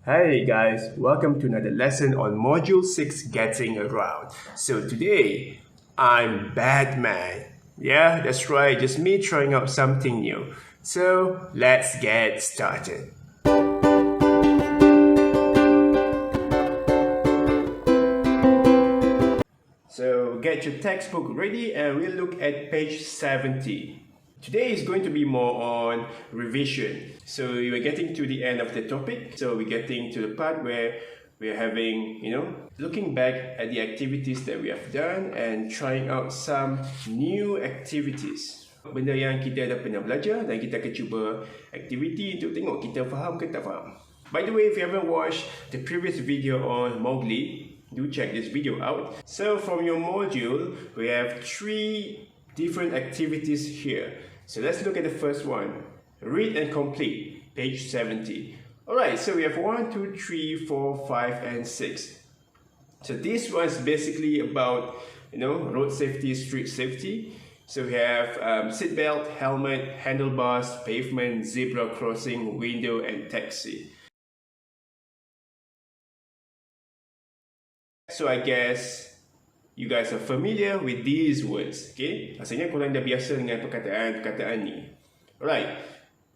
Hey guys, welcome to another lesson on Module 6 Getting Around. So today, I'm Batman. Yeah, that's right, just me trying out something new. So let's get started. So get your textbook ready and we'll look at page 70. Today is going to be more on revision. So we're getting to the end of the topic. So we're getting to the part where we're having, looking back at the activities that we have done and trying out some new activities. Benda yang kita dah pernah belajar dan kita akan cuba aktiviti untuk tengok kita faham ke tak faham. By the way, if you haven't watched the previous video on Mowgli, do check this video out. So from your module, we have 3 different activities here. So let's look at the first one. Read and complete, page 70. Alright, so we have 1, 2, 3, 4, 5, and 6. So this one is basically about, road safety, street safety. So we have seatbelt, helmet, handlebars, pavement, zebra crossing, window, and taxi. So I guess you guys are familiar with these words, okay? Rasanya korang dah biasa dengan perkataan-perkataan ni. Alright,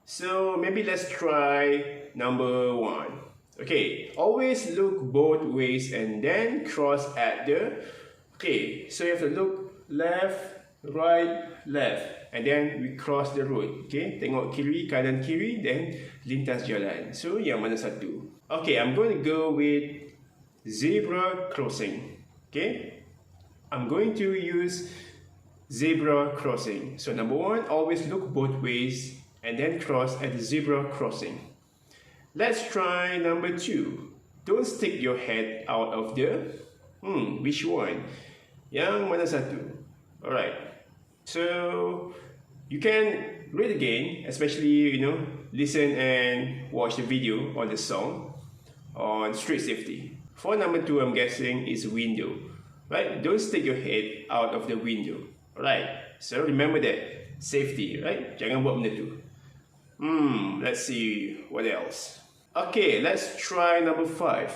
so maybe let's try number 1. Okay, always look both ways and then cross at the... Okay, so you have to look left, right, left, and then we cross the road, okay? Tengok kiri, kanan, kiri, then lintas jalan. So yang mana satu? Okay, I'm going to go with zebra crossing, okay? I'm going to use zebra crossing. So number 1, always look both ways and then cross at the zebra crossing. Let's try number 2. Don't stick your head out of the... which one? Yang mana satu? Alright. So you can read again, especially, listen and watch the video on the song on street safety. For number 2, I'm guessing is window. Right? Don't stick your head out of the window. Right? So remember that. Safety, right? Jangan buat benda tu. Let's see what else. Okay, let's try number 5.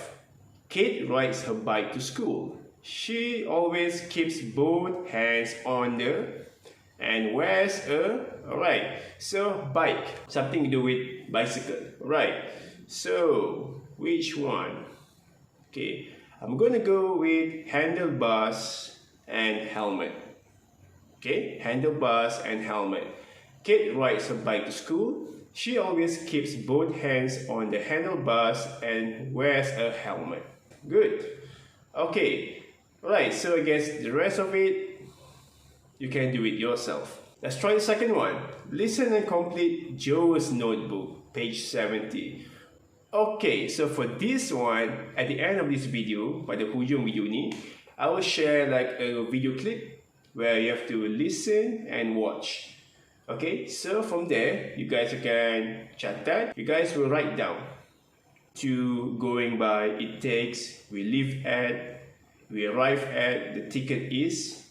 Kate rides her bike to school. She always keeps both hands on the and wears a... Alright, so bike. Something to do with bicycle. Right? So, which one? Okay, I'm going to go with handlebars and helmet. Okay, handlebars and helmet. Kate rides her bike to school. She always keeps both hands on the handlebars and wears a helmet. Good. Okay, alright, so I guess the rest of it, you can do it yourself. Let's try the second one. Listen and complete Joe's notebook, page 70. Okay, so for this one, at the end of this video, pada hujung video ni, I will share like a video clip where you have to listen and watch. Okay, so from there, you guys can catat, you guys will write down. To going by, it takes, we leave at, we arrive at, the ticket is.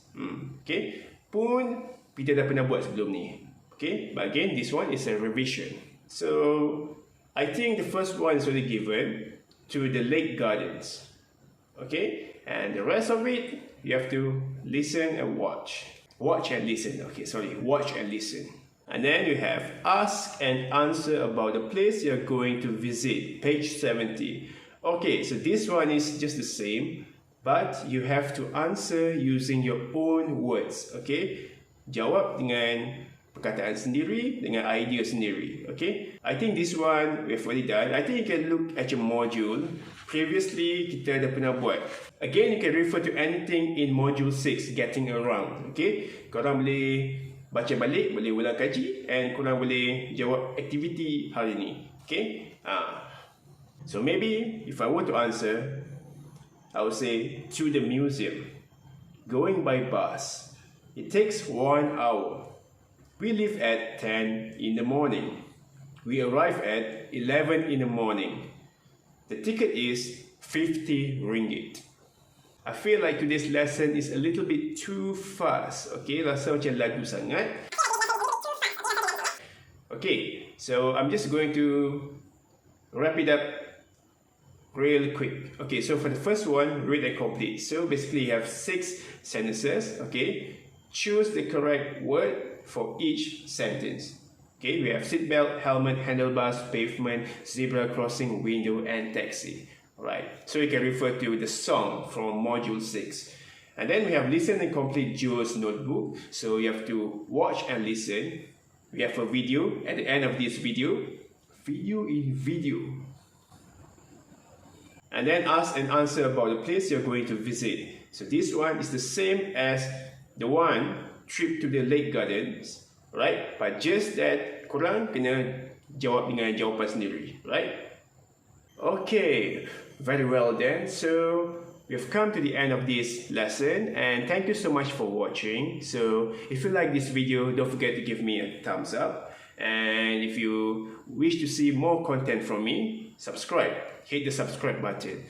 Okay, pun kita dah pernah buat sebelum ni. Okay, but again, this one is a revision. So, I think the first one is already given to the lake gardens. Okay, and the rest of it, you have to listen and watch. Watch and listen. Okay, sorry, watch and listen. And then you have ask and answer about the place you're going to visit, page 70. Okay, so this one is just the same, but you have to answer using your own words. Okay, jawab dengan perkataan sendiri, dengan idea sendiri. Okay, I think this one we've already done. I think you can look at your module. Previously, kita dah pernah buat. Again, you can refer to anything in module 6, Getting Around. Okay, korang boleh baca balik, boleh ulang kaji, and korang boleh jawab aktiviti hari ni. Okay, so maybe if I were to answer, I would say to the museum. Going by bus, it takes 1 hour. We leave at 10 in the morning. We arrive at 11 in the morning. The ticket is 50 ringgit. I feel like today's lesson is a little bit too fast. Okay, rasa macam lagu sangat. Okay, so I'm just going to wrap it up Real quick. Okay, so for the first one, read and complete. So basically you have 6 sentences, okay? Choose the correct word for each sentence. Okay, we have seatbelt, helmet, handlebars, pavement, zebra crossing, window, and taxi. Alright, so you can refer to the song from module 6. And then we have listen and complete Joe's notebook. So you have to watch and listen. We have a video at the end of this video. Video in video. And then ask and answer about the place you're going to visit. So this one is the same as the one trip to the lake gardens, right? But just that korang kena jawab dengan jawapan sendiri, right? Okay, very well then. So we've come to the end of this lesson, and thank you so much for watching. So if you like this video, don't forget to give me a thumbs up. And if you wish to see more content from me, subscribe. Hit the subscribe button.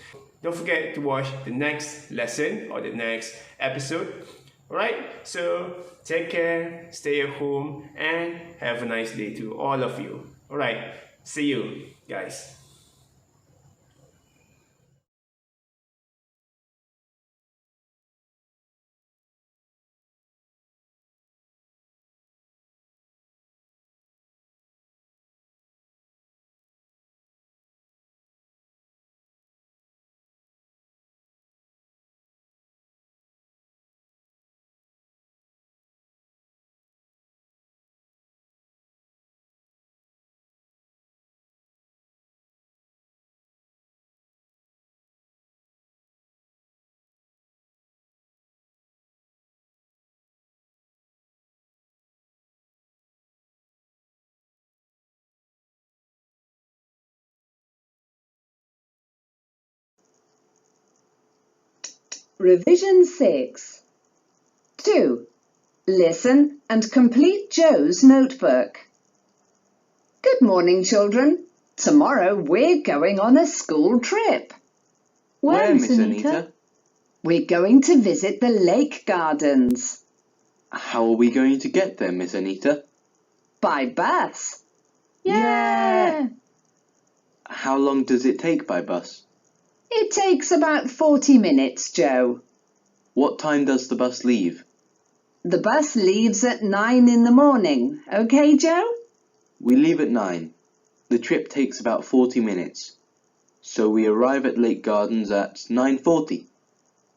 Don't forget to watch the next lesson or the next episode. Alright, so take care, stay at home, and have a nice day to all of you. Alright, see you guys. Revision 6. 2. Listen and complete Joe's notebook. Good morning, children. Tomorrow we're going on a school trip. Where, Miss Anita? We're going to visit the lake gardens. How are we going to get there, Miss Anita? By bus. Yeah! How long does it take by bus? It takes about 40 minutes, Joe. What time does the bus leave? The bus leaves at 9 in the morning. Okay, Joe? We leave at 9. The trip takes about 40 minutes. So we arrive at Lake Gardens at 9:40.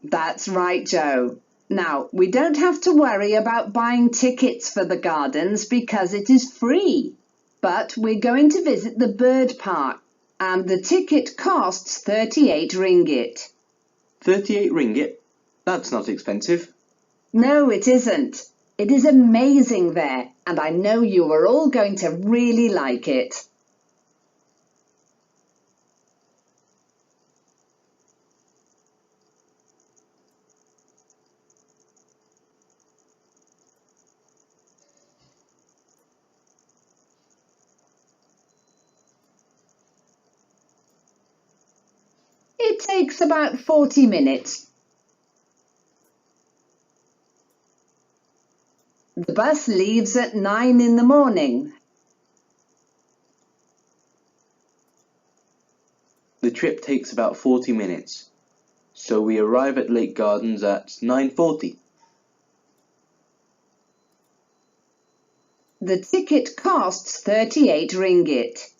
That's right, Joe. Now, we don't have to worry about buying tickets for the gardens because it is free. But we're going to visit the bird park, and the ticket costs 38 ringgit. 38 ringgit? That's not expensive. No, it isn't. It is amazing there, and I know you are all going to really like it. It takes about 40 minutes. The bus leaves at 9 in the morning. The trip takes about 40 minutes. So we arrive at Lake Gardens at 9:40. The ticket costs 38 ringgit.